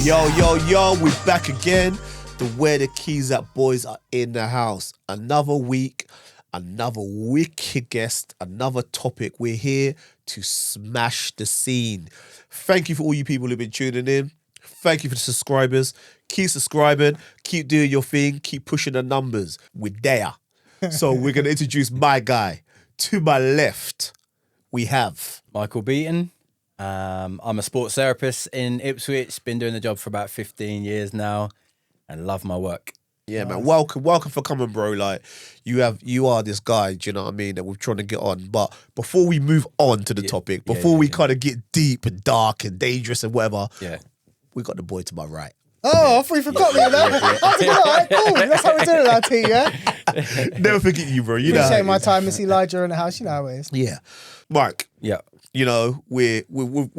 Yo, we back again. The Where the Keys At boys are in the house. Another week, another wicked guest, another topic. We're here to smash the scene. Thank you for all you people who've been tuning in. Thank you for the subscribers. Keep subscribing, keep doing your thing, keep pushing the numbers. We're there. So we're going to introduce my guy. To my left, we have Michael Beaton. I'm a sports therapist in Ipswich. Been doing the job for about 15 years now and love my work. Yeah, man. Welcome for coming, bro. Like, you are this guy, do you know what I mean, that we're trying to get on. But before we move on to the topic, before we kind of get deep and dark and dangerous and whatever, we got the boy to my right. Oh, I thought you forgot me, though. I was like, all right, cool. That's how we're doing it, our team, yeah? Never forget you, bro. You know. Appreciate my time, Miss Elijah in the house. You know how it is. Yeah. Mike. Yeah. You know, we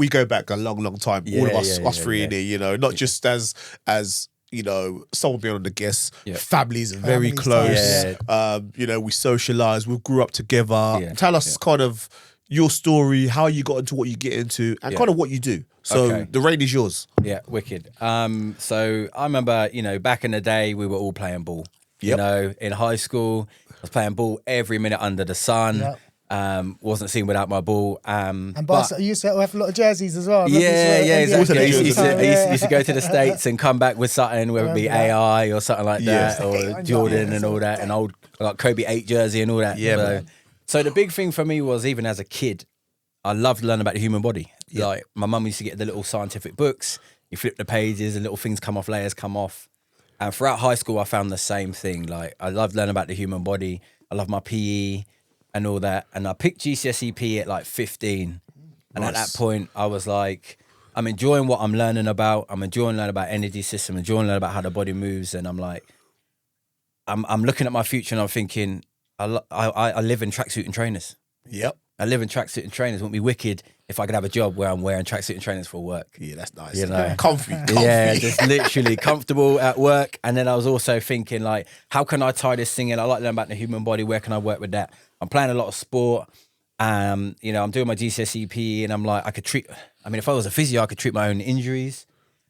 go back a long time. All of us three in here, you know, not just as you know, someone being on the guests, families are very close. You know, we socialise, we grew up together. Tell us kind of your story, how you got into what you get into, and kind of what you do. So the reign is yours. Yeah, wicked. So I remember, you know, back in the day, we were all playing ball. You know, in high school, I was playing ball every minute under the sun. Wasn't seen without my ball. And you used to have a lot of jerseys as well. Exactly. I used to go to the States and come back with something, whether it be AI or something like that, or Jordan and all that, and old like Kobe 8 jersey and all that. So the big thing for me was, even as a kid, I loved learning about the human body. Like, my mum used to get the little scientific books. You flip the pages and little things come off, layers come off. And throughout high school, I found the same thing. Like, I loved learning about the human body. I love my PE and all that. And I picked GCSE PE at like 15. And at that point, I was like, I'm enjoying what I'm learning about. I'm enjoying learning about energy system, enjoying learning about how the body moves. And I'm like, I'm looking at my future and I'm thinking, I live in tracksuit and trainers. I live in tracksuit and trainers. It wouldn't be wicked if I could have a job where I'm wearing tracksuit and trainers for work. Yeah, that's nice. You know? Comfy. Yeah, just literally comfortable at work. And then I was also thinking, like, how can I tie this thing in? I like learning about the human body. Where can I work with that? I'm playing a lot of sport. You know, I'm doing my GCSE PE, and I'm like, if I was a physio, I could treat my own injuries.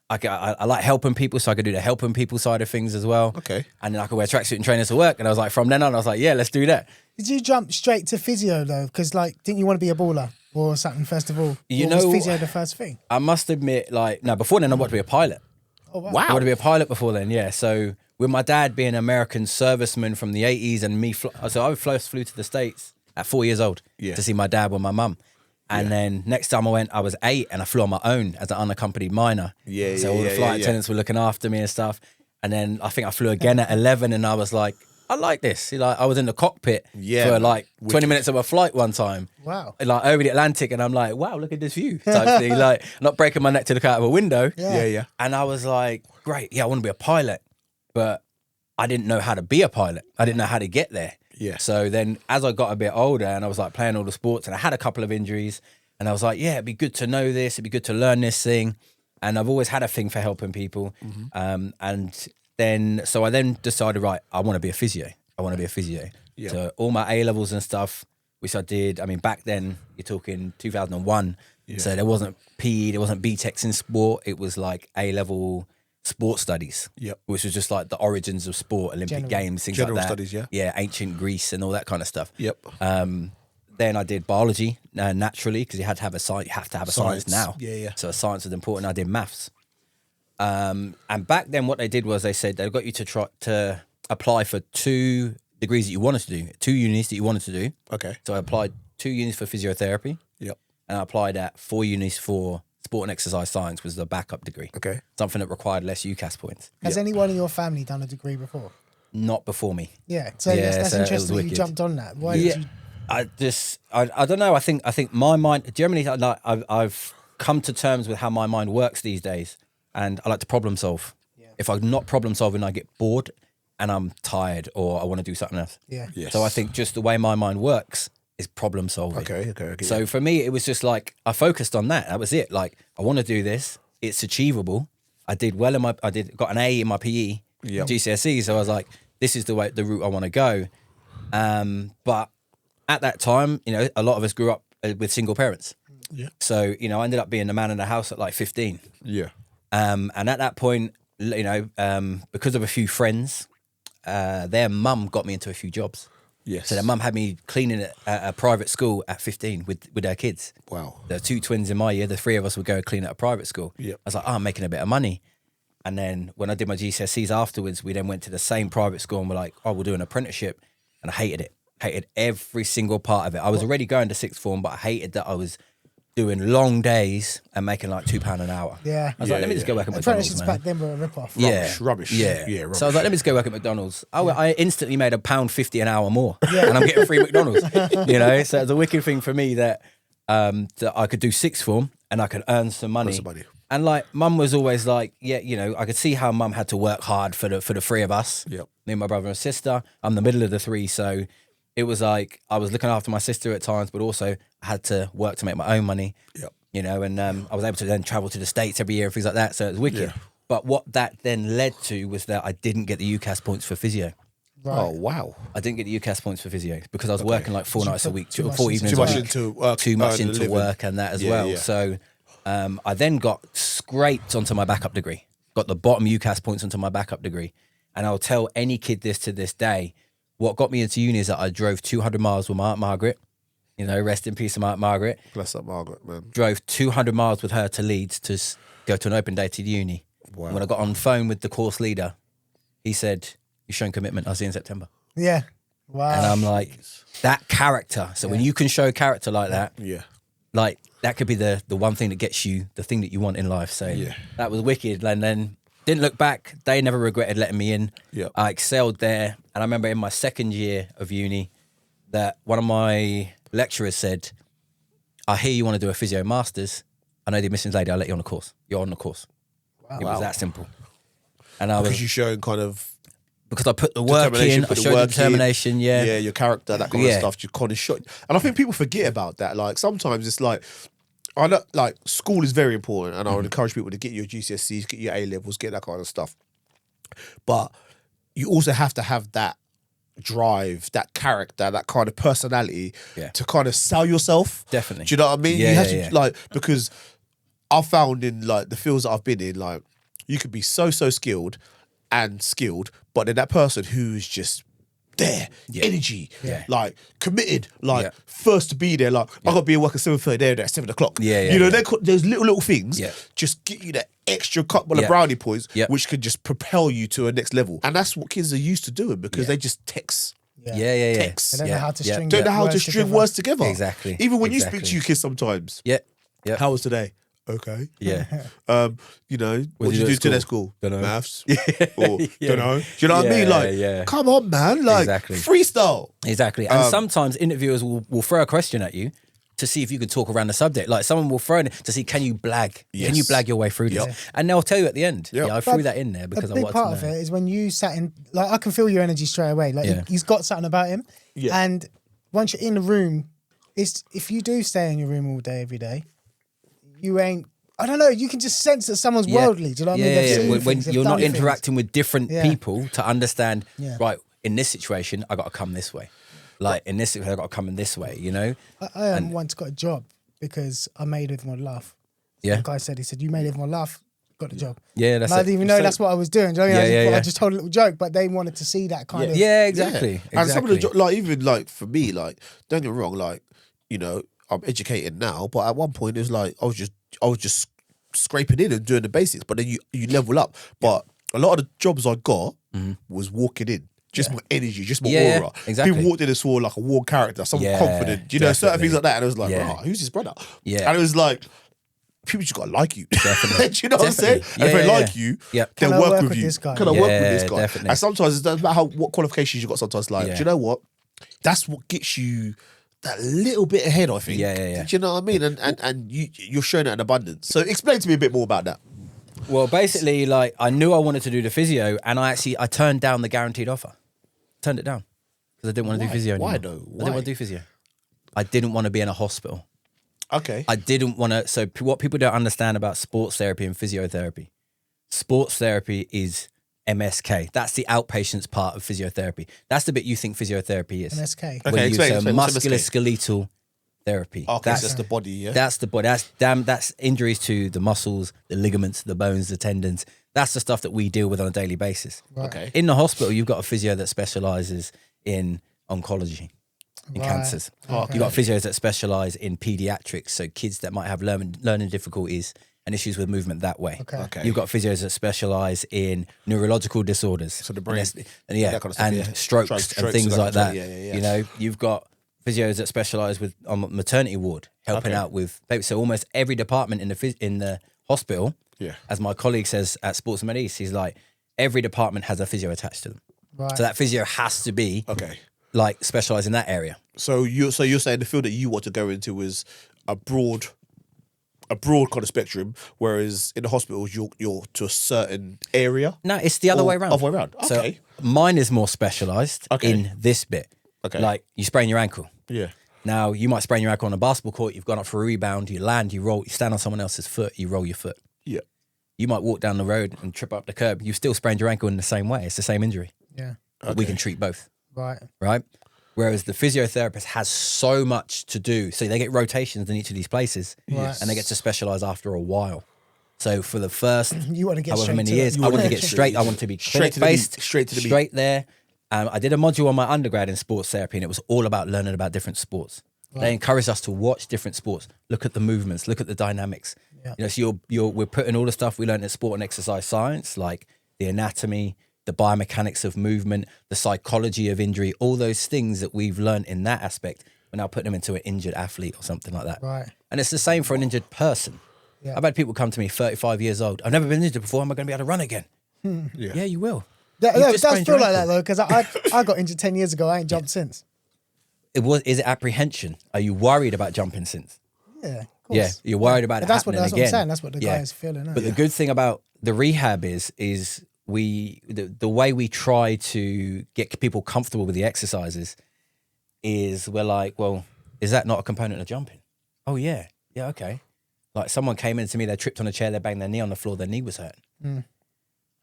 I like helping people, so I could do the helping people side of things as well. Okay. And then I could wear tracksuit and trainers to work. And I was like, from then on, I was like, yeah, let's do that. Did you jump straight to physio, though? Because, like, didn't you want to be a baller or something, first of all? Was physio the first thing? I must admit, like, no, before then, I wanted to be a pilot. Oh, wow. I wanted to be a pilot before then, yeah. So with my dad being an American serviceman from the 80s and me, so I flew to the States at 4 years old to see my dad with my mum. And then next time I went, I was 8 and I flew on my own as an unaccompanied minor. So all the flight attendants were looking after me and stuff. And then I think I flew again at 11 and I was like, I like this. Like, I was in the cockpit for like 20 minutes of a flight one time. Wow. Like over the Atlantic, and I'm like, wow, look at this view. Type thing. Like, not breaking my neck to look out of a window. And I was like, great, I want to be a pilot. But I didn't know how to be a pilot. I didn't know how to get there. So then as I got a bit older and I was like playing all the sports and I had a couple of injuries and I was like, yeah, it'd be good to know this. It'd be good to learn this thing. And I've always had a thing for helping people. And then I decided, right, I want to be a physio. So all my A-levels and stuff, which I did, I mean, back then, you're talking 2001. So there wasn't PE, there wasn't BTECs in sport. It was like A-level sports studies, which was just like the origins of sport, Olympic Games, things like that. General studies, ancient Greece and all that kind of stuff. Then I did biology naturally, because you have to have a science now. So science is important. I did maths. And back then, what they did was they said they got you to try to apply for 2 degrees that you wanted to do, 2 unis that you wanted to do. Okay. So I applied 2 unis for physiotherapy. And I applied at 4 unis for sport and exercise science, was the backup degree. Okay. Something that required less UCAS points. Has anyone in your family done a degree before? Not before me. That's interesting that you jumped on that. Why did you? I don't know. I think my mind, generally, I've come to terms with how my mind works these days, and I like to problem solve. If I'm not problem solving, I get bored and I'm tired or I want to do something else. So I think just the way my mind works is problem solving. Okay. So for me, it was just like, I focused on that. That was it. Like, I want to do this. It's achievable. I did well got an A in my PE, GCSE. So I was like, this is the route I want to go. But at that time, you know, a lot of us grew up with single parents. So, you know, I ended up being the man in the house at like 15. And at that point, you know, because of a few friends, their mum got me into a few jobs. Yes. So their mum had me cleaning at a private school at 15 with their kids. Wow. There were 2 twins in my year. The 3 of us would go clean at a private school. Yep. I was like, I'm making a bit of money. And then when I did my GCSEs afterwards, we then went to the same private school and we're like, we'll do an apprenticeship. And I hated it. Hated every single part of it. I was already going to sixth form, but I hated that I was doing long days and making like £2 an hour. Yeah. I was like, let me just go work at McDonald's, Apprenticeships man. back then were a rip-off. Rubbish. Yeah. Rubbish. So I was like, let me just go work at McDonald's. I instantly made £1.50 an hour more, and I'm getting free McDonald's. You know, so it's a wicked thing for me that that I could do sixth form and I could earn some money. And like, mum was always like, yeah, you know, I could see how mum had to work hard for the 3 of us. Yep. Me and my brother and sister. I'm the middle of the 3, so it was like I was looking after my sister at times, but also I had to work to make my own money. Yep. You know, and I was able to then travel to the States every year and things like that. So it was wicked. Yeah. But what that then led to was that I didn't get the UCAS points for physio. Right. Oh, wow. I didn't get the UCAS points for physio because I was working like 4 nights a week, too much 4 evenings Too a much week. into work. Too much into living. work and that as Yeah, well. yeah. So I then got scraped onto my backup degree. Got the bottom UCAS points onto my backup degree. And I'll tell any kid this to this day. What got me into uni is that I drove 200 miles with my Aunt Margaret. You know, rest in peace, my Aunt Margaret. Bless up, Margaret, man. Drove 200 miles with her to Leeds to go to an open day to the uni. Wow. And when I got on the phone with the course leader, he said, "You've shown commitment. I'll see you in September." Yeah. Wow. And I'm like, that character. So when you can show character like that, Yeah. like that could be the one thing that gets you the thing that you want in life. So that was wicked. And then didn't look back. They never regretted letting me in. Yeah. I excelled there. And I remember in my second year of uni that one of my lecturers said, "I hear you want to do a physio masters. I know the admissions lady, I'll let you on the course. You're on the course." Wow. It was that simple. And I Because you showing kind of because I put the work in, I showed the determination, yeah, your character, that kind of stuff, you kind of shot. And I think people forget about that. Like sometimes it's like, I know, like school is very important, and I would encourage people to get your GCSEs, get your A levels, get that kind of stuff. But you also have to have that drive, that character, that kind of personality to kind of sell yourself. Definitely. Do you know what I mean? Yeah, you have to like, because I've found in like the fields that I've been in, like you could be so skilled, but then that person who's just there, energy, like committed, like first to be there, like I got to be at work at 7:30, there at 7 o'clock. You know, there's little things just get you that extra couple of brownie points, which could just propel you to a next level. And that's what kids are used to doing because they just text. Text. They don't know how to string Don't know how to string words together. Exactly. Even when you speak to your kids sometimes. How was today? Okay. Yeah. You know, what did you do today at school? Dunno. Maths. Or don't know. Do you know what I mean? Like, come on, man. Like, freestyle. Exactly. And sometimes interviewers will throw a question at you to see if you can talk around the subject. Like someone will throw in to see, can you blag? Can you blag your way through this? And they'll tell you at the end. Yeah, I threw that in there because I wanted to know. A big part of it is when you sat in, like I can feel your energy straight away. Like he's got something about him. Yeah. And once you're in the room, if you do stay in your room all day, every day, you ain't, I don't know, you can just sense that someone's worldly. Do you know what I mean? When you're not interacting with different people to understand, right, in this situation, I got to come this way. Like in this situation, I got to come in this way, you know? I once got a job because I made everyone laugh. The guy said, you made everyone laugh, got the job. Yeah, that's it. I didn't even know that's what I was doing. Do you know what I mean? I just told a little joke, but they wanted to see that kind of... Yeah, exactly. And some of the, like, even like for me, like, don't get me wrong, like, you know, I'm educated now, but at one point it was like, I was just scraping in and doing the basics, but then you level up. But a lot of the jobs I got was walking in. Just my energy, just my aura. Exactly. People walked in and saw like a warm character, someone confident, you know, certain things like that. And I was like, who's this brother? Yeah. And it was like, people just gotta like you. Definitely. Do you know what I'm saying? And if they like you, they'll work with you. This guy? Can I work with this guy? Definitely. And sometimes it doesn't matter what qualifications you got. Sometimes like, do you know what? That's what gets you that little bit ahead, I think. Do you know what I mean? And you're showing it in abundance. So explain to me a bit more about that. Well, basically, like I knew I wanted to do the physio, and I turned down the guaranteed offer. Turned it down because I didn't want to do physio anymore. Why though? I didn't want to do physio. I didn't want to be in a hospital. Okay. I didn't want to. So what people don't understand about sports therapy and physiotherapy, sports therapy is MSK. That's the outpatients part of physiotherapy. That's the bit you think physiotherapy is. MSK. When you say musculoskeletal therapy. Okay, that's the body, yeah? That's the body. That's injuries to the muscles, the ligaments, the bones, the tendons. That's the stuff that we deal with on a daily basis. Right. Okay. In the hospital, you've got a physio that specialises in oncology, in cancers. Okay. You've got physios that specialise in paediatrics, so kids that might have learning difficulties and issues with movement that way. Okay. You've got physios that specialise in neurological disorders. So the brain. And that kind of stuff, and strokes and things like that. Yeah. You know, you've got physios that specialise with on maternity ward, helping out with babies. So almost every department in the hospital, as my colleague says at Sports Med East, he's like, every department has a physio attached to them. Right. So that physio has to be like specialise in that area. So you're saying the field that you want to go into is a broad kind of spectrum, whereas in the hospitals you're to a certain area. No, it's the other way around. Other way around. Okay. So mine is more specialised in this bit. Okay. Like you sprain your ankle. Yeah. Now you might sprain your ankle on a basketball court. You've gone up for a rebound. You land. You roll. You stand on someone else's foot. You roll your foot. Yeah. You might walk down the road and trip up the curb. You still sprained your ankle in the same way. It's the same injury. Yeah. But we can treat both. Right. Whereas the physiotherapist has so much to do. So they get rotations in each of these places. Right. And they get to specialise after a while. So for the first You want to get however straight many to years, it. I wanted to get straight. I wanted to be Straight to the clinic-based. beat, straight to the beat. Straight there. I did a module on my undergrad in sports therapy, and it was all about learning about different sports. Right. They encouraged us to watch different sports, look at the movements, look at the dynamics. Yeah. You know, so we're putting all the stuff we learned in sport and exercise science, like the anatomy, the biomechanics of movement, the psychology of injury, all those things that we've learned in that aspect. We're now putting them into an injured athlete or something like that. Right. And it's the same for an injured person. Yeah. I've had people come to me 35 years old. I've never been injured before. Am I going to be able to run again? Yeah, you will. It You've just does sprained feel your like that ankle. though, because I got injured 10 years ago. I ain't jumped since. Is it apprehension? Are you worried about jumping since? Yeah, of course. Yeah, you're worried about But it that's happening what again. I'm saying. That's what the guy is feeling. But the good thing about the rehab is the way we try to get people comfortable with the exercises is we're like, well, is that not a component of jumping? Oh yeah, okay. Like someone came in to me, they tripped on a chair, they banged their knee on the floor, their knee was hurting. And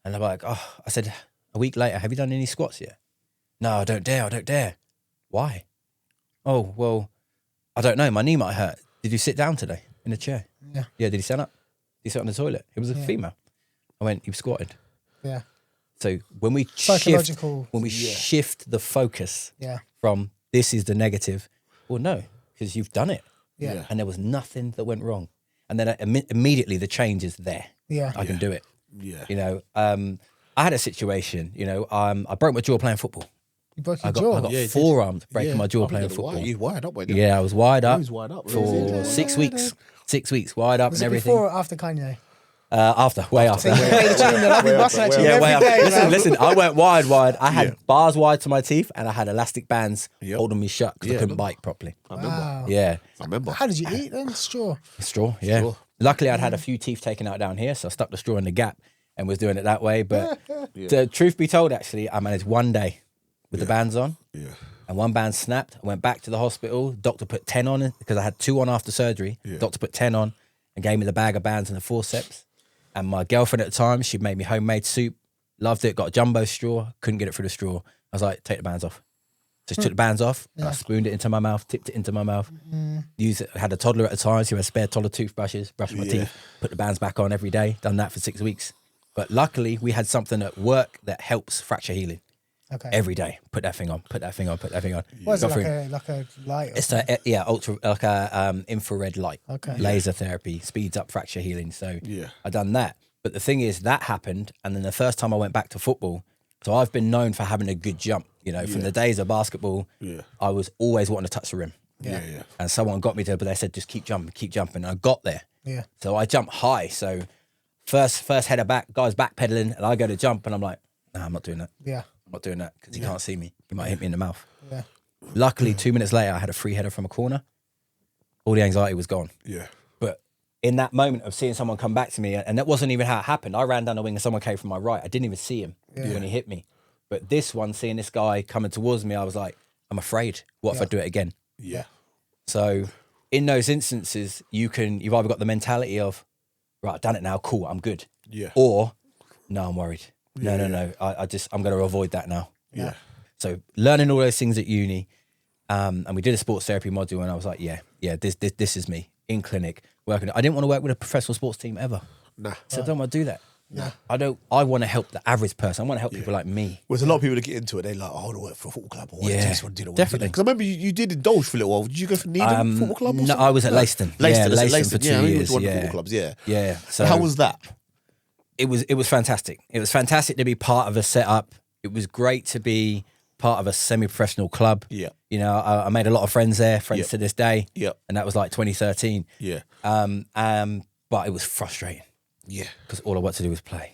I'm like, I said, a week later, have you done any squats yet? No, I don't dare. Why? Oh, well, I don't know. My knee might hurt. Did you sit down today in a chair? Yeah. Yeah, did he stand up? Did he sit on the toilet? It was a female. I went, he squatted. Yeah. So when we Psychological. shift the focus Yeah. from this is the negative, well, no, because you've done it. Yeah. And there was nothing that went wrong. And then immediately the change is there. Yeah. I can do it. Yeah. You know, I had a situation, you know, I broke my jaw playing football. You broke your I jaw. got forearmed breaking my jaw playing football. You wired up, weren't you? Yeah, I was wired up, was wired up. for 6 weeks. 6 weeks, wired up Was and it everything. before or after Kanye? Way after. So you made a tune that I've been busting at you Way every after. day. Listen, I went wired. I had bars wired to my teeth and I had elastic bands holding me shut because I couldn't bite properly. I remember. Wow. Yeah. I remember. How did you eat then? Straw. Straw, yeah. Luckily, I'd had a few teeth taken out down here, so I stuck the straw in the gap and was doing it that way. But the truth be told, actually, I managed one day with the bands on. Yeah. And one band snapped. I went back to the hospital. Doctor put 10 on it because I had 2 on after surgery. Doctor put 10 on and gave me the bag of bands and the forceps. And my girlfriend at the time, she made me homemade soup. Loved it. Got a jumbo straw. Couldn't get it through the straw. I was like, take the bands off. Just took the bands off. I spooned it into my mouth, tipped it into my mouth. Used it. I had a toddler at the time, so I had spare toddler toothbrushes, brushed my teeth, put the bands back on every day. Done that for 6 weeks. But luckily, we had something at work that helps fracture healing. Okay. Every day, put that thing on, put that thing on, put that thing on. What is it, Got like through. a light? It's infrared light, laser therapy, speeds up fracture healing. So I done that. But the thing is, that happened, and then the first time I went back to football, so I've been known for having a good jump. You know, from the days of basketball, I was always wanting to touch the rim. And someone got me to, but they said, just keep jumping. And I got there. Yeah. So I jumped high. So first header back, guy's backpedaling, and I go to jump, and I'm like, nah, I'm not doing that. Yeah. I'm not doing that because he can't see me. He might hit me in the mouth. Yeah. Luckily, 2 minutes later, I had a free header from a corner. All the anxiety was gone. Yeah. But in that moment of seeing someone come back to me, and that wasn't even how it happened. I ran down the wing and someone came from my right. I didn't even see him when he hit me. But this one, seeing this guy coming towards me, I was like, I'm afraid. What if I do it again? Yeah. So in those instances, you've either got the mentality of, right, I've done it now, cool, I'm good. Yeah. Or, no, I'm worried. No. I'm going to avoid that now. Yeah. So learning all those things at uni, and we did a sports therapy module, and I was like, yeah, yeah, this is me in clinic working. I didn't want to work with a professional sports team ever. Nah. So I don't want to do that. Nah. I want to help the average person. I want to help people like me. There's a lot of people that get into it. They're like, I want to work for a football club. Or I just want to do that. Definitely. Because I remember you did indulge for a little while. Did you go for Needham Football Club? Or No, something? I was at Leiston. Leiston for 2 years. One of the football clubs. Yeah. Yeah. So how was that? It was fantastic. It was fantastic to be part of a setup. It was great to be part of a semi-professional club. Yeah. You know, I made a lot of friends there, friends to this day. Yeah. And that was like 2013. Yeah. But it was frustrating. Yeah. Because all I wanted to do was play.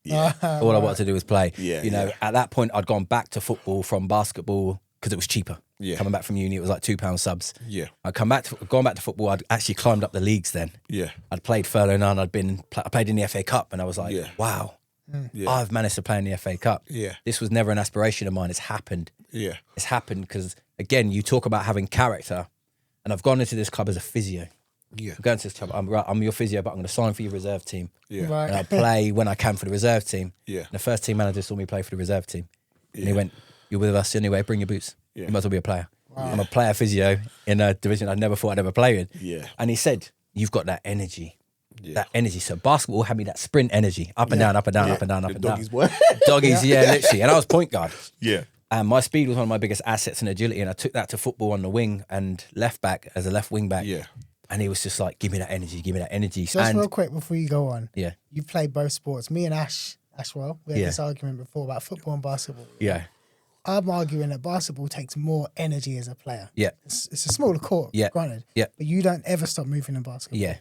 Yeah. All I wanted to do was play. Yeah, you know, at that point, I'd gone back to football from basketball because it was cheaper. Yeah. Coming back from uni, it was like £2 subs. Yeah. I'd gone back to football. I'd actually climbed up the leagues then. Yeah. I'd played furlong on. I played in the FA Cup, and I was like, wow, I've managed to play in the FA Cup. Yeah. This was never an aspiration of mine. It's happened. Yeah. It's happened because, again, you talk about having character, and I've gone into this club as a physio. Yeah. I'm going to this club. I'm your physio, but I'm going to sign for your reserve team. Yeah. Right. And I play when I can for the reserve team. Yeah. And the first team manager saw me play for the reserve team. And he went, you're with us anyway, bring your boots. Yeah. You might as well be a player. Wow. I'm a player physio in a division I never thought I'd ever play in. Yeah. And he said, you've got that energy. Yeah. That energy. So basketball had me that sprint energy. Up and down, up and down, up and down, up and down. Doggies, boy. Doggies, literally. And I was point guard. Yeah. And my speed was one of my biggest assets and agility. And I took that to football on the wing and left back as a left wing back. Yeah. And he was just like, give me that energy, give me that energy. Just and real quick before you go on. Yeah. You played both sports. Me and Ashwell, we had this argument before about football and basketball. Yeah. I'm arguing that basketball takes more energy as a player. Yeah. It's a smaller court, granted. Yeah. But you don't ever stop moving in basketball. Yeah.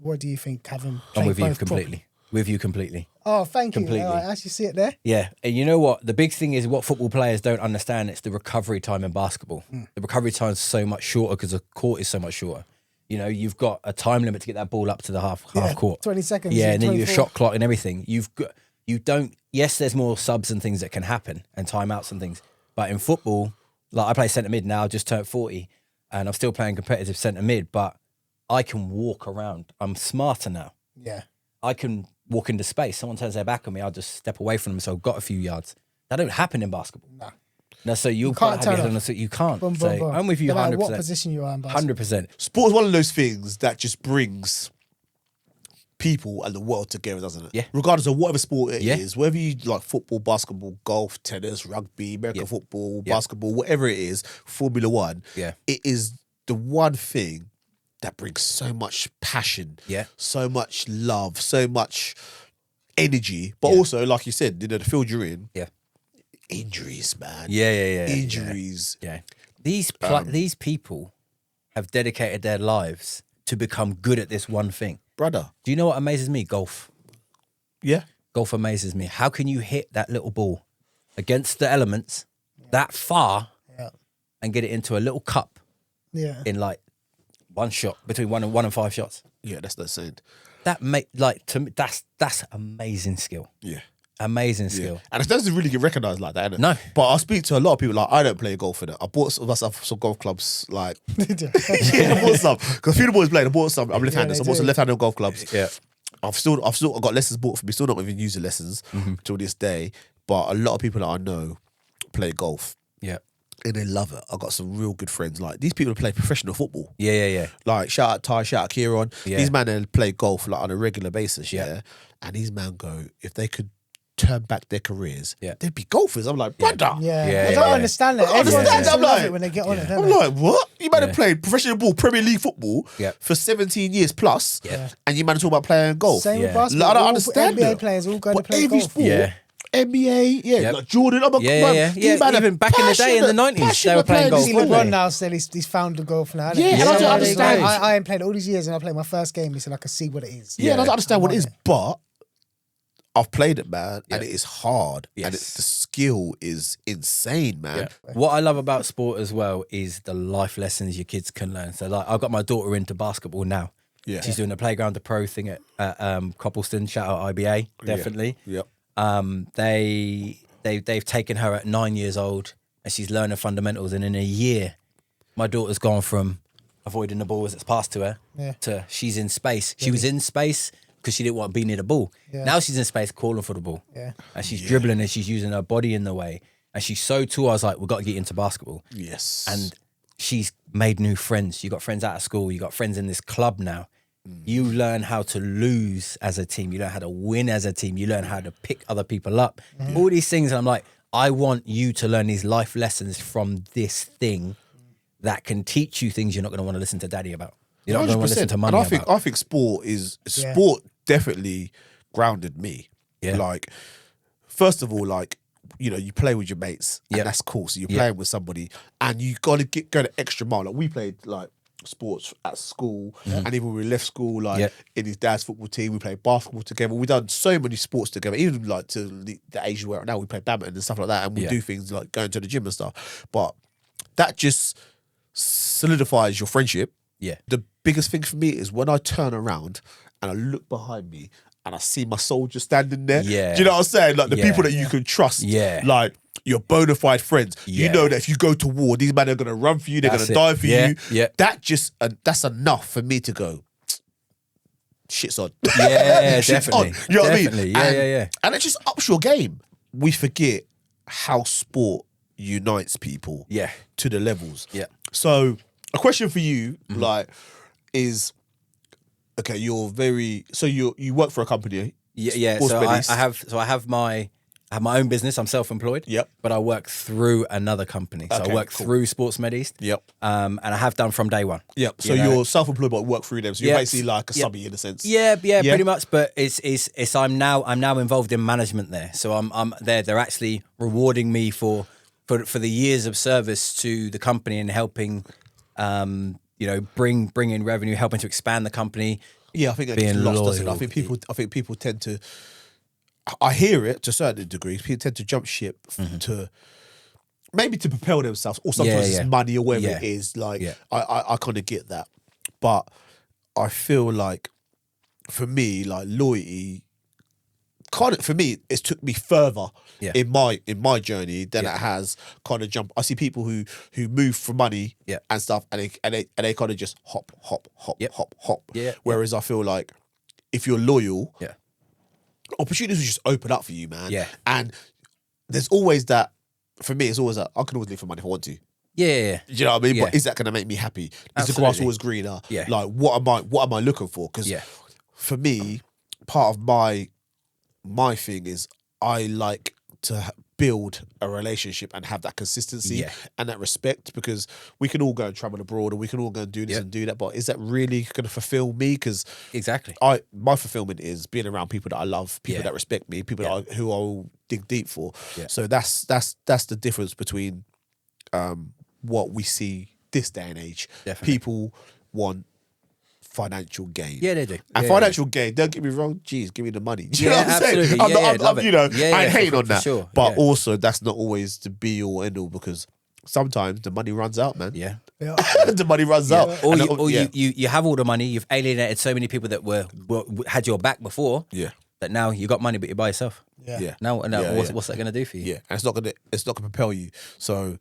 What do you think, having I'm played with you both completely. properly? With you completely. Oh, thank you. Completely. I actually see it there. Yeah. And you know what? The big thing is what football players don't understand. It's the recovery time in basketball. The recovery time is so much shorter because the court is so much shorter. You know, you've got a time limit to get that ball up to the half court. 20 seconds. Yeah, and then your 24. shot clock and everything. Yes, there's more subs and things that can happen and timeouts and things. But in football, like I play centre mid now, just turned 40, and I'm still playing competitive centre mid, but I can walk around. I'm smarter now. Yeah. I can walk into space. Someone turns their back on me, I'll just step away from them, so I've got a few yards. That don't happen in basketball. No, so you can't turn off. You can't. Boom, So boom, boom. I'm with you No matter 100%. what position you are in basketball. 100%. Sport is one of those things that just brings people and the world together, doesn't it? Yeah. Regardless of whatever sport it Yeah. is, whether you like football, basketball, golf, tennis, rugby, American football, basketball, whatever it is, Formula One, it is the one thing that brings so much passion, so much love, so much energy. But also, like you said, you know, the field you're in, injuries, man. Injuries. Yeah. These people have dedicated their lives to become good at this one thing. Brother. Do you know what amazes me? Golf. Yeah. Golf amazes me. How can you hit that little ball against the elements that far and get it into a little cup in like one shot, between one and 5 shots? Yeah, that's not saying. To me, that's amazing skill. Yeah. Amazing skill. And it doesn't really get recognised like that, innit? No. But I speak to a lot of people, like, I don't play golf, innit? I bought myself some golf clubs, like... I bought some. Because a few of the boys played, I bought some. I'm left-handed, so I bought some left-handed golf clubs. Yeah. I've still got lessons bought for me, still not even using lessons till this day. But a lot of people that I know play golf. Yeah. And they love it. I've got some real good friends. Like, these people play professional football. Yeah. Like, shout out Ty, shout out Kieran. Yeah. These men they play golf like on a regular basis, And these men go, if they could turn back their careers, they'd be golfers. I'm like, brother. I don't understand that. I Everyone understand. seems to I'm love like- it when they get on it, don't I'm they? like, what? You might have played professional ball, Premier League football for 17 years plus, and you might have talked about playing golf. Same with Yeah. basketball. Like, I don't All understand NBA it. players all going to But play every golf. sport, Yeah. NBA, like Jordan. I'm a Yeah. Even back in the day in the 90s, they were playing golf. See, weren't LeBron they? now said he's found the golf now. Yeah, and I don't understand. I ain't played all these years, and I played my first game. He said I can see what it is. Yeah, and I don't understand what it I'm is, on it. but I've played it, man, and it is hard, and Yes. the skill is insane, man. What I love about sport as well is the life lessons your kids can learn. So, like, I've got my daughter into basketball now. Yeah. She's doing the playground to pro thing at Coppleston. Shout out IBA, definitely. Yep. They've taken her at 9 years old, and she's learning fundamentals. And in a year, my daughter's gone from avoiding the ball as it's passed to her to she's in space. She was in space because she didn't want to be near the ball. Yeah. Now she's in space calling for the ball. Yeah. And she's dribbling and she's using her body in the way. And she's so tall, I was like, we've got to get into basketball. Yes. And she's made new friends. You got friends out of school. You got friends in this club now. You learn how to lose as a team. You learn how to win as a team. You learn how to pick other people up. All these things. And I'm like, I want you to learn these life lessons from this thing that can teach you things you're not going to want to listen to daddy about. You're not going to want to listen to mummy about. I think sport definitely grounded me. Yeah. Like, first of all, like, you know, you play with your mates and that's cool. So you're playing with somebody and you got to go the extra mile. Like we played like sports at school and even when we left school, like in his dad's football team, we played basketball together. We've done so many sports together, even like to the age we're at now, we play badminton and stuff like that. And we do things like going to the gym and stuff. But that just solidifies your friendship. Yeah. The biggest thing for me is when I turn around and I look behind me and I see my soldier standing there. Yeah. Do you know what I'm saying? Like the people that you can trust. Yeah. Like your bona fide friends. Yeah. You know that if you go to war, these men are going to run for you. They're going to die for you. Yeah. That just, that's enough for me to go, shit's on. Yeah, Shit's definitely. on. You know what I mean? Yeah. And it just ups your game. We forget how sport unites people to the levels. Yeah. So a question for you, like, is, okay, you work for a company. Yeah. Sports So Medis. I have my own business. I'm self-employed. Yep. But I work through another company. So Okay, I work cool. through Sports Medis. Yep. And I have done from day one. Yep. So You know? you're self-employed but work through them. So you're basically like a subby in a sense. Yeah, pretty much. But it's I'm now involved in management there. So I'm there. They're actually rewarding me for the years of service to the company and helping, bring in revenue, helping to expand the company. Yeah, I think that Being gets lost, doesn't it? loyal. I think people tend to. I hear it to a certain degree. People tend to jump ship to maybe to propel themselves, or sometimes it's money or whatever it is. Like I kind of get that, but I feel like for me, like loyalty, kind of for me, it took me further in my journey than it has kind of jump. I see people who move for money and stuff, and they kind of just hop. Yeah. Whereas I feel like if you're loyal, opportunities will just open up for you, man. Yeah. And there's always that. For me, it's always that I can always leave for money if I want to. Yeah. Do you know what I mean? Yeah. But is that going to make me happy? Is the grass Absolutely. always greener? Yeah. Like, what am I looking for? Because for me, part of my thing is I like to build a relationship and have that consistency and that respect, because we can all go and travel abroad and we can all go and do this and do that, but is that really going to fulfill me? Because Exactly. my fulfillment is being around people that I love, people that respect me, people who I'll dig deep for. So that's the difference between what we see this day and age. Definitely. People want financial gain. Yeah, they do. And Yeah, financial gain, don't get me wrong, geez, give me the money. Do you know Yeah, what I'm saying? absolutely. I ain't hating on that. Sure. But also, that's not always the be all end all, because sometimes the money runs out, man. Yeah. The money runs out. Or, And you have all the money, you've alienated so many people that were had your back before. That now you got money, but you're by yourself. Yeah. Now what's that going to do for you? Yeah, and it's not gonna propel you. So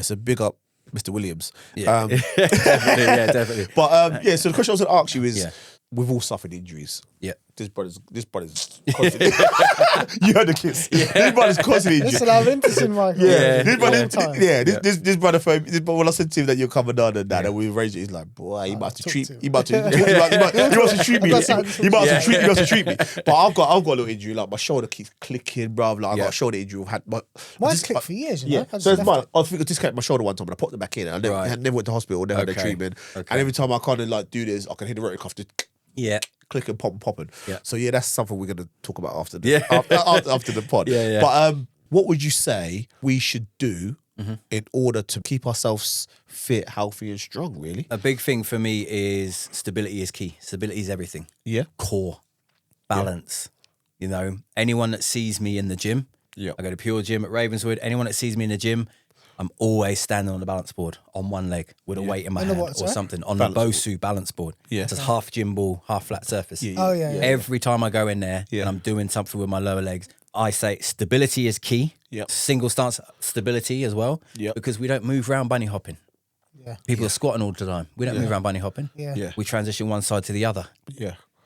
so big up Mr. Williams. Yeah. Definitely. But so the question I was gonna ask you is, we've all suffered injuries. Yeah. This brother's constantly. You heard the kids. This brother's constantly injured. Listen, I'm into Michael. This brother, Yeah. this brother. When I said to him that you're coming down and that, and we arranged it, he's like, "Boy, you must treat. You must treat me. You must treat me." But I've got a little injury. Like my shoulder keeps clicking, bruv. Like I got a shoulder injury. I've had Mine's clicked for years. You know? I just So it's left mine. it. I think I dislocated my shoulder one time, and I popped it back in. And I never went to hospital. Never had a treatment. And every time I kind of like do this, I can hit the rotator cuff just click and popping. Yeah. So that's something we're gonna talk about after the pod. Yeah. But what would you say we should do in order to keep ourselves fit, healthy, and strong? Really, A big thing for me is stability is key. Stability is everything. Yeah. Core, balance. You know, anyone that sees me in the gym, I go to Pure Gym at Ravenswood. Anyone that sees me in the gym, I'm always standing on the balance board on one leg with a weight in my hand or something on the Bosu balance board. Yeah. It's half gym ball, half flat surface. Every time I go in there and I'm doing something with my lower legs, I say stability is key. Single stance stability as well. Because we don't move around bunny hopping. People are squatting all the time. We don't move around bunny hopping. We transition one side to the other.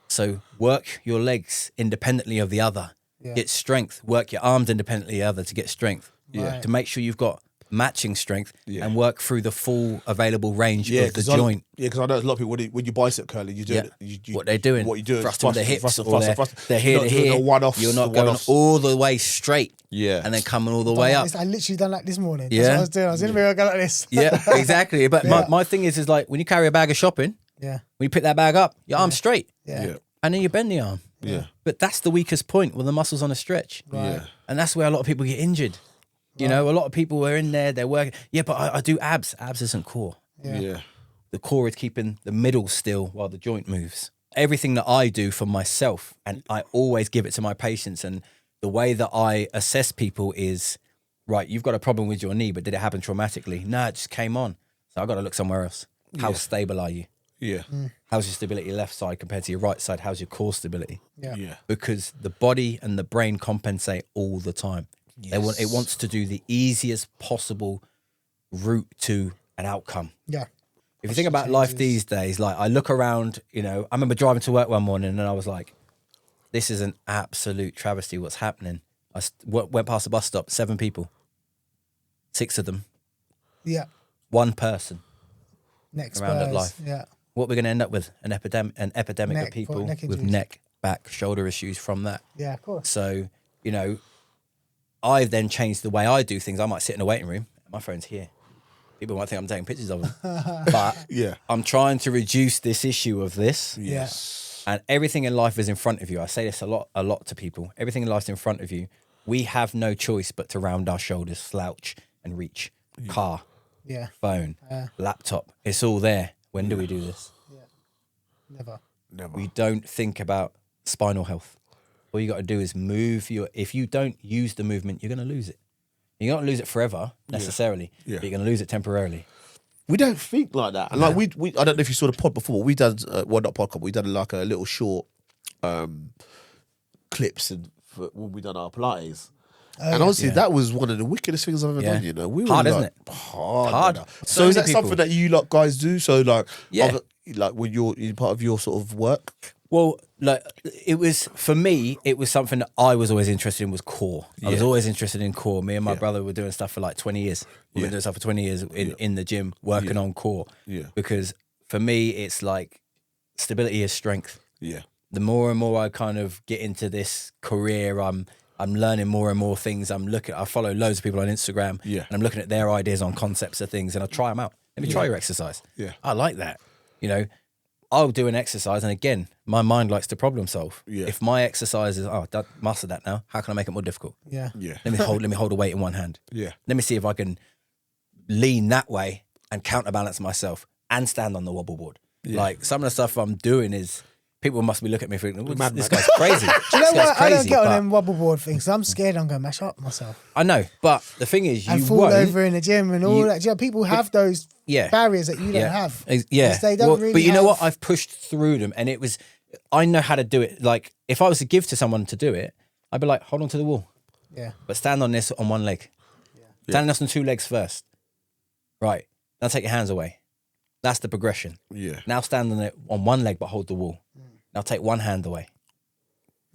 So work your legs independently of the other. Get strength. Work your arms independently of the other to get strength. To make sure you've got matching strength and work through the full available range of the joint. Because I know there's a lot of people when you bicep curling, you do it. What they're doing, what you do, thrusting the hips, thrust. they're here to here. You're not going all the way straight, and then coming all the way up. I literally done that this morning. That's what I was doing. I was in the mirror going like this. Yeah, exactly. But my thing is like when you carry a bag of shopping, when you pick that bag up, your arm's straight, and then you bend the arm. But that's the weakest point when the muscle's on a stretch. And that's where a lot of people get injured. You know, a lot of people are in there, they're working. Yeah, but I do abs. Abs isn't core. The core is keeping the middle still while the joint moves. Everything that I do for myself, and I always give it to my patients. And the way that I assess people is, right, you've got a problem with your knee, but did it happen traumatically? No, it just came on. So I've got to look somewhere else. How stable are you? How's your stability left side compared to your right side? How's your core stability? Because the body and the brain compensate all the time. It wants to do the easiest possible route to an outcome. If you think about life these days, like I look around, you know, I remember driving to work one morning and I was like, this is an absolute travesty what's happening. I went past the bus stop, 7 people, 6 of them. One person. Next around at life. What we're going to end up with? An epidemic of people with neck, back, shoulder issues from that. Of course. So, you know, I've then changed the way I do things. I might sit in a waiting room. My phone's here. People might think I'm taking pictures of them. But I'm trying to reduce this issue of this. And everything in life is in front of you. I say this a lot to people. Everything in life is in front of you. We have no choice but to round our shoulders, slouch and reach. Car, phone, laptop. It's all there. When do we do this? Never. We don't think about spinal health. All you got to do is move if you don't use the movement, you're going to lose it. You're not going to lose it forever necessarily, but you're going to lose it temporarily. We don't think like that. And like we I don't know if you saw the pod before. We done not podcast. We done like a little short clips when we done our Pilates. And honestly, that was one of the wickedest things I've ever done. You know, we were hard, like, isn't it? Hard. So is that something that you like guys do? So like, like when you're part of your sort of work. Well, like it was for me, it was something that I was always interested in was core. I was always interested in core. Me and my brother were doing stuff for like 20 years. We've been doing stuff for 20 years in the gym, working on core. Because for me, it's like stability is strength. The more and more I kind of get into this career, I'm learning more and more things. I follow loads of people on Instagram, and I'm looking at their ideas on concepts of things, and I try them out. Let me try your exercise. I like that. You know, I'll do an exercise, and again, my mind likes to problem solve. If my exercise is, master that now, how can I make it more difficult? Let me hold a weight in one hand. Let me see if I can lean that way and counterbalance myself and stand on the wobble board. Like some of the stuff I'm doing is. People must be looking at me thinking, this guy's crazy. Do you know what? I don't get on them wobble board things. I'm scared I'm going to mash up myself. I know, but the thing is, you fall over in the gym and all that. You know, people have those barriers that you don't have. They don't really but you know what? I've pushed through them, and I know how to do it. Like, if I was to give to someone to do it, I'd be like, hold on to the wall. But stand on this on one leg. Stand on this on 2 legs first. Right. Now take your hands away. That's the progression. Now stand on it on 1 leg, but hold the wall. Now take 1 hand away.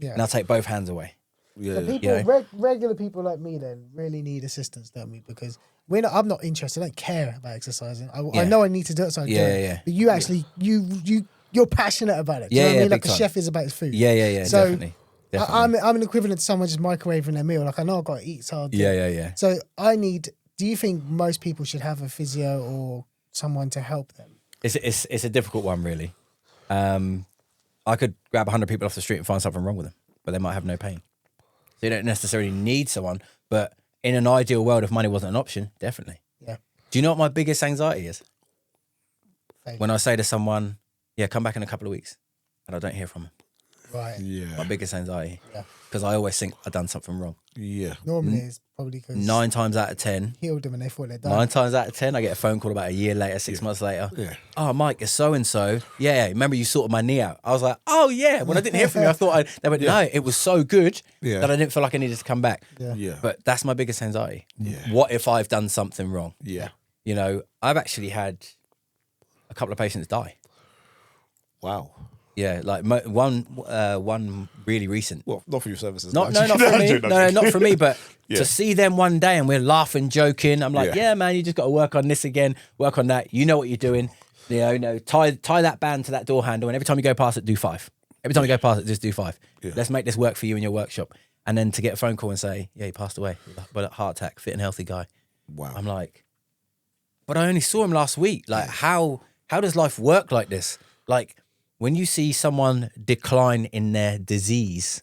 Now take both hands away. So people, regular people like me then really need assistance, don't we? Because I'm not interested. I don't care about exercising. I know I need to do it, so I do it. But you actually, you're passionate about it. Do you know what I mean? Like a chef is about his food. So definitely. I'm an equivalent to someone just microwaving their meal. Like I know I've got to eat, so I'll do it. So do you think most people should have a physio or someone to help them? It's a difficult one, really. I could grab 100 people off the street and find something wrong with them, but they might have no pain. So you don't necessarily need someone, but in an ideal world, if money wasn't an option, definitely. Do you know what my biggest anxiety is? When I say to someone, come back in a couple of weeks, and I don't hear from them. Right. My biggest anxiety. Because I always think I've done something wrong. Normally it's probably because 9 times out of 10. Healed them and they thought they're done. 9 times out of 10, I get a phone call about a year later, 6 months later. Oh, Mike, it's so-and-so. Remember you sorted my knee out. I was like, oh yeah. When I didn't hear from you, I thought they went, no, it was so good that I didn't feel like I needed to come back. But that's my biggest anxiety. What if I've done something wrong? You know, I've actually had a couple of patients die. Wow. Yeah, like one really recent. Well, not for your services. Not for me. No, not for me. But to see them one day and we're laughing, joking. I'm like, yeah, man, you just got to work on this again, work on that. You know what you're doing. You know, tie that band to that door handle, and every time you go past it, do 5. Every time you go past it, just do 5. Yeah. Let's make this work for you in your workshop. And then to get a phone call and say, yeah, he passed away, but a heart attack, fit and healthy guy. Wow. I'm like, but I only saw him last week. Like, how does life work like this? Like, when you see someone decline in their disease,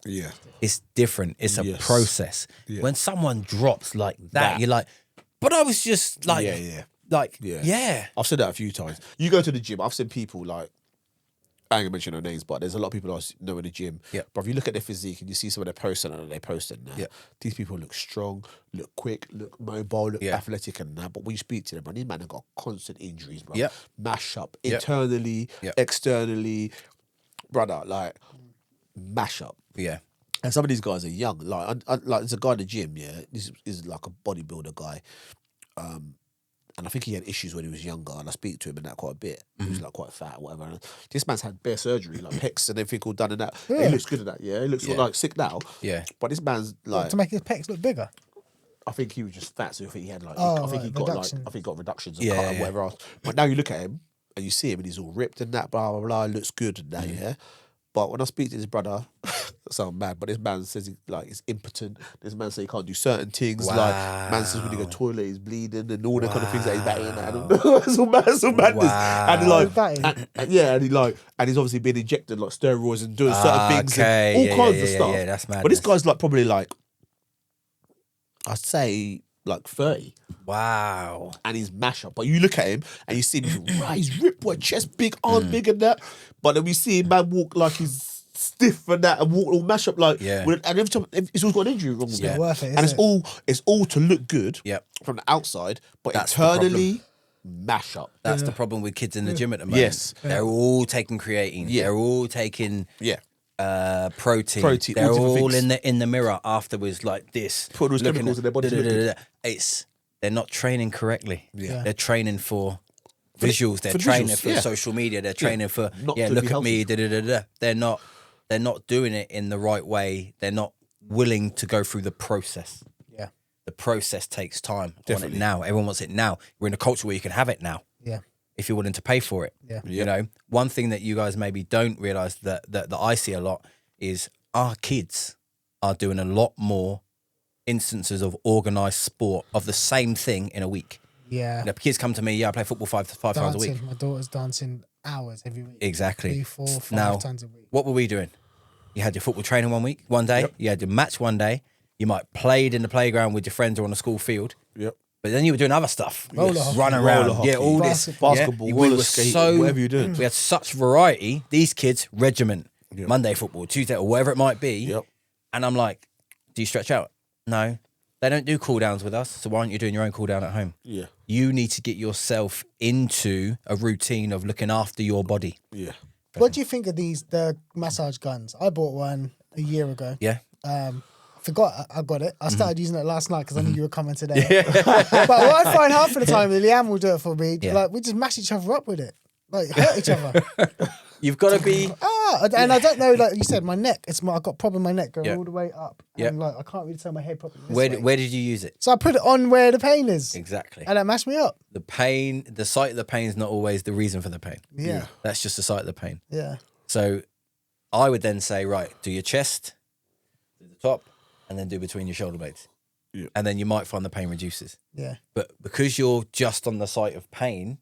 it's different. It's a process. Yeah. When someone drops like that, you're like, but I was just like, I've said that a few times. You go to the gym, I've seen people like, I ain't gonna mention no names, but there's a lot of people I know in the gym. Yeah. But if you look at their physique and you see some of their posting and they're posting now, these people look strong, look quick, look mobile, look athletic and that. But when you speak to them, bro, these men have got constant injuries, bro. Yep. Mash up internally, externally, brother, like mash up. Yeah. And some of these guys are young. Like there's a guy in the gym, this is like a bodybuilder guy. And I think he had issues when he was younger, and I speak to him in that quite a bit. He was like quite fat, whatever. And this man's had bare surgery, like pecs and everything all done and that. Yeah. He looks good at that, He looks like sick now. Yeah. But this man's like... to make his pecs look bigger? I think he was just fat, so I think he had like... I think he got reductions and cut and whatever else. But now you look at him, and you see him, and he's all ripped and that, blah, blah, blah, looks good and that, But when I speak to his brother, that sounds mad, but this man says he's impotent. This man says he can't do certain things. Wow. Like, man says when he go to the toilet, he's bleeding and all the kind of things that he's battling. I don't know. It's all madness. Wow. And he's obviously been injected like steroids and doing certain things and all kinds of stuff. Yeah, that's mad. But this guy's like probably like, I'd say like 30. Wow. And he's mash up. But you look at him and you see him, he's ripped, boy, chest big, arm big and that. But then we see him, man, walk like he's stiff and that and walk all mash up like, and every time, he's always got an injury wrong with him. Worth it, and it's all to look good from the outside, but that's internally, mash up. That's the problem with kids in the gym at the moment. Yes. They're all taking creatine. They're all taking... protein. They're all in the mirror afterwards like this. Put those chemicals in their body. They're not training correctly. Yeah. They're training for visuals. They're training for social media. They're training for look at me. They're not doing it in the right way. They're not willing to go through the process. Yeah. The process takes time. Definitely. Want it now. Everyone wants it now. We're in a culture where you can have it now. Yeah. If you're willing to pay for it. Yeah. You know, one thing that you guys maybe don't realise that I see a lot is our kids are doing a lot more instances of organised sport of the same thing in a week. Yeah. You know, kids come to me, I play football five times a week. My daughter's dancing hours every week. Exactly. 3, 4, 5 times a week. What were we doing? You had your football training one day. Yep. You had your match one day. You might played in the playground with your friends or on the school field. Yep. But then you were doing other stuff. Run around. Hockey, all this. Basketball, roller skate, whatever you're doing. We had such variety. These kids, regiment, Monday football, Tuesday, or whatever it might be. Yep. And I'm like, do you stretch out? No. They don't do cool downs with us, so why aren't you doing your own cool down at home? Yeah. You need to get yourself into a routine of looking after your body. Yeah. What do you think of the massage guns? I bought one a year ago. Yeah. Forgot I got it. I started using it last night because I knew you were coming today. Yeah. But what I find half of the time, Liam will do it for me. Yeah. Like we just mash each other up with it, like hurt each other. You've got to be. And I don't know. Like you said, my neck. I've got a problem with my neck going all the way up. And like I can't really turn my head properly. Where did you use it? So I put it on where the pain is. Exactly. And that mashed me up. The pain, the site of the pain is not always the reason for the pain. Yeah. That's just the site of the pain. Yeah. So I would then say, right, do your chest, do the top. And then do between your shoulder blades. Yeah. And then you might find the pain reduces. Yeah. But because you're just on the site of pain,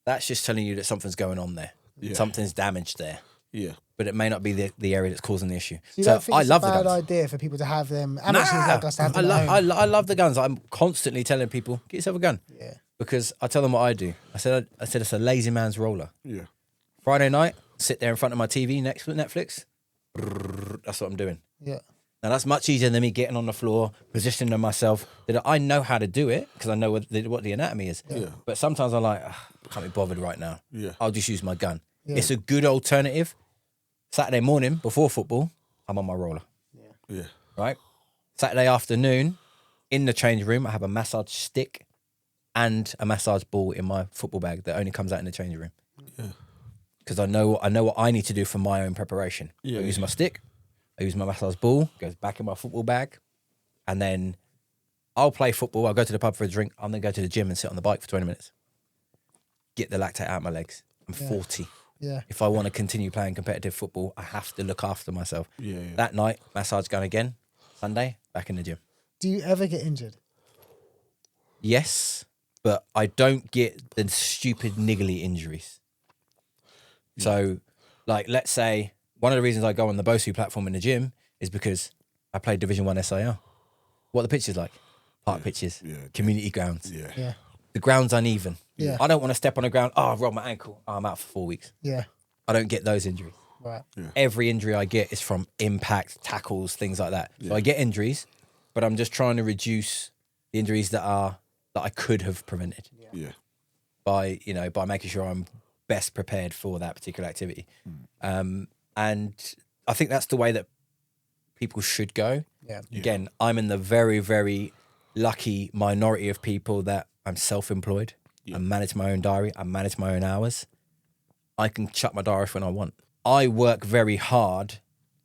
that's just telling you that something's going on there. Yeah. Something's damaged there. Yeah. But it may not be the area that's causing the issue. So I love the guns. It's a bad idea for people to have them. I love the guns. I'm constantly telling people, get yourself a gun. Yeah. Because I tell them what I do. I said it's a lazy man's roller. Yeah. Friday night, sit there in front of my TV next to Netflix. That's what I'm doing. Yeah. Now, that's much easier than me getting on the floor, positioning myself. That I know how to do it because I know what the anatomy is. Yeah. But sometimes I'm like, I can't be bothered right now. Yeah. I'll just use my gun. Yeah. It's a good alternative. Saturday morning, before football, I'm on my roller. Yeah. Yeah. Right? Saturday afternoon, in the change room, I have a massage stick and a massage ball in my football bag that only comes out in the change room. Yeah. because I know what I need to do for my own preparation. I use my stick, I use my massage ball, goes back in my football bag, and then I'll play football. I'll go to the pub for a drink. I'm then go to the gym and sit on the bike for 20 minutes. Get the lactate out of my legs. I'm 40. Yeah. If I want to continue playing competitive football, I have to look after myself. That night, massage going again. Sunday, back in the gym. Do you ever get injured? Yes, but I don't get the stupid niggly injuries. So, like, let's say one of the reasons I go on the BOSU platform in the gym is because I played Division 1 SIL. What are the pitches like? Park pitches, community grounds. Yeah. The ground's uneven. Yeah. I don't want to step on the ground. Oh, I've rolled my ankle. Oh, I'm out for 4 weeks. Yeah. I don't get those injuries. Right. Yeah. Every injury I get is from impact, tackles, things like that. So I get injuries, but I'm just trying to reduce the injuries that I could have prevented. Yeah. By making sure I'm best prepared for that particular activity. And I think that's the way that people should go. Yeah. Again, I'm in the very, very lucky minority of people that I'm self-employed. I manage my own diary. I manage my own hours. I can shut my diary off when I want. I work very hard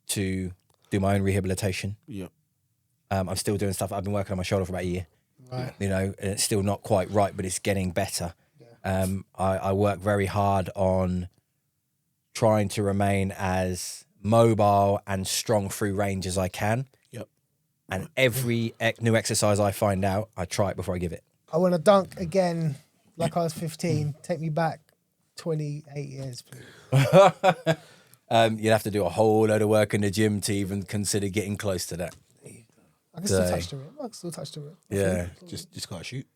to do my own rehabilitation. Yeah. I'm still doing stuff. I've been working on my shoulder for about a year. Right. And it's still not quite right, but it's getting better. I work very hard on trying to remain as mobile and strong through range as I can. Yep. And every new exercise I find out, I try it before I give it. I want to dunk again like I was 15. Take me back 28 years, please. You'd have to do a whole load of work in the gym to even consider getting close to that. I can still touch the rim. I can still touch the rim. Yeah. Just can't shoot.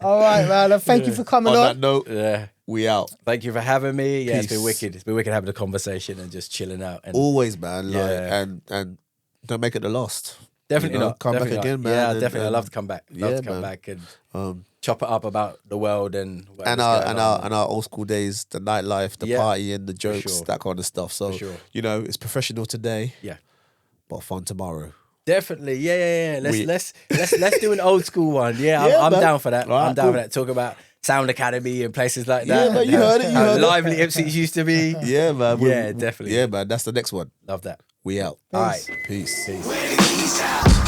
All right, man. Thank you for coming On on. that note, we out. Thank you for having me. Yeah, Peace. It's been wicked. It's been wicked having a conversation and just chilling out. And Always, man. Like, Yeah. and don't make it the last. definitely not. Come definitely back again, not. man. Yeah, and- definitely. I and- love to come back. Love to come back and chop it up about the world and and our old school days, the nightlife, the party, and the jokes, sure. that kind of stuff. So sure. it's professional today, Yeah. but fun tomorrow. Definitely, yeah. Let's do an old school one. Yeah, I'm man. down for that. Right, I'm down cool. for that. Talk about Sound Academy and places like Yeah, that. man, you heard it. How lively Ipswich used to be. Yeah, man. Yeah, definitely. Yeah, man. That's the next one. Love that. We out. All right. Peace. Peace. Where the keys out?